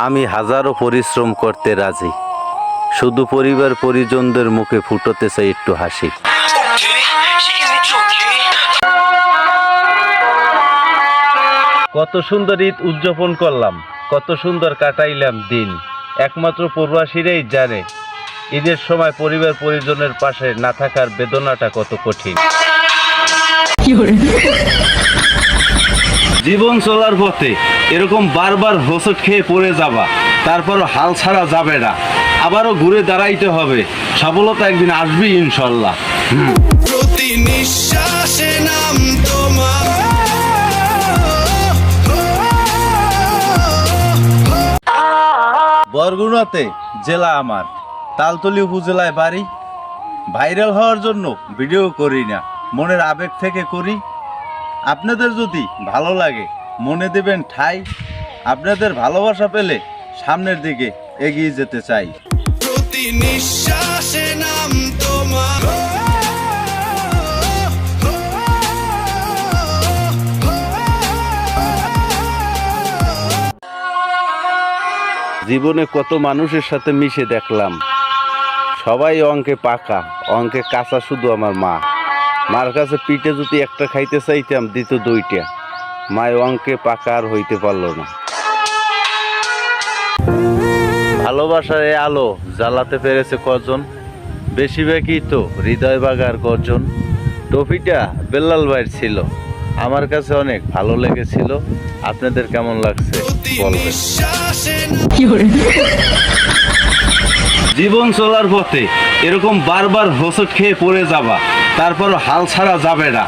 আমি হাজারো পরিশ্রম করতে রাজি, শুধু পরিবার পরিজনদের মুখে ফুটতে চাই একটু হাসি। কত সুন্দর ঈদ উদযাপন করলাম, কত সুন্দর কাটাইলাম দিন। একমাত্র প্রবাসীরাই জানে ঈদের সময় পরিবার পরিজনের পাশে না থাকার বেদনাটা কত কঠিন। জীবন চলার পথে এরকম বারবার হোঁচট খেয়ে পড়ে যাবা, তারপরও হাল ছাড়া যাবে না, আবারও ঘুরে দাঁড়াইতে হবে। সফলতা একদিন আসবে ইনশাল্লাহ। প্রতি নিঃশ্বাসে নাম তোমার। বরগুনাতে জেলা আমার, তালতলী উপজেলায় বাড়ি। ভাইরাল হওয়ার জন্য ভিডিও করি না, মনের আবেগ থেকে করি। আপনাদের যদি ভালো লাগে মনে দেবেন ঠাই, আপনাদের ভালোবাসা পেলে সামনের দিকে এগিয়ে যেতে চাই। প্রতি নিঃশ্বাসে নাম তোমার। জীবনে কত মানুষের সাথে মিশে দেখলাম, সবাই অঙ্কে পাকা, অঙ্কে কাঁচা শুধু আমার মা। মার কাছে পিঠে যদি একটা খাইতে চাইতাম দিত দুইটা, মায় অঙ্কে পাকা আর হইতে পারলো না। ভালোবাসার এ আলো জ্বালাতে পেরেছে কজন, বেশিরভাগই তো হৃদয় বাগার গর্জন। টফিটা বেল্লাল ভাইয়ের ছিল, আমার কাছে অনেক ভালো লেগেছিল। আপনাদের কেমন লাগছে বলবেন। জীবন চলার পথে এরকম বারবার হোঁচট খেয়ে পড়ে যাবা, তারপরও হাল ছাড়া যাবে না,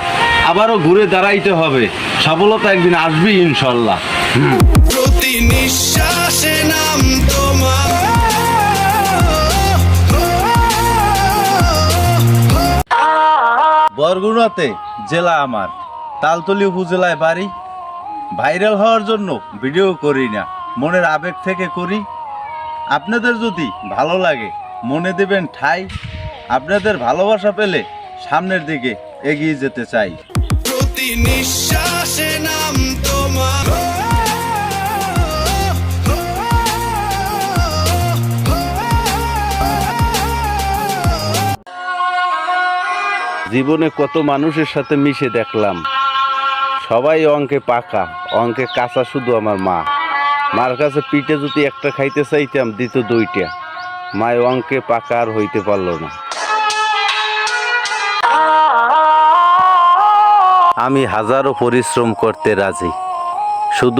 আবারও ঘুরে দাঁড়াইতে হবে। সফলতা একদিন আসবে ইনশাল্লাহ। প্রতি নিঃশ্বাসে নাম তোমার। বরগুনাতে জেলা আমার, তালতলী উপজেলায় বাড়ি। ভাইরাল হওয়ার জন্য ভিডিও করি না, মনের আবেগ থেকে করি। আপনাদের যদি ভালো লাগে মনে দেবেন ঠাই, আপনাদের ভালোবাসা পেলে সামনের দিকে এগিয়ে যেতে চাই। প্রতি নিঃশ্বাসে নাম তোমার। জীবনে কত মানুষের সাথে মিশে দেখলাম, সবাই অঙ্কে পাকা, অঙ্কে কাঁচা শুধু আমার মা। মার কাছে পিঠে যদি একটা খাইতে চাইতাম দিত দুইটা, মায় অঙ্কে পাকা আর হইতে পারলো না। আমি হাজারো পরিশ্রম করতে রাজি, শুধু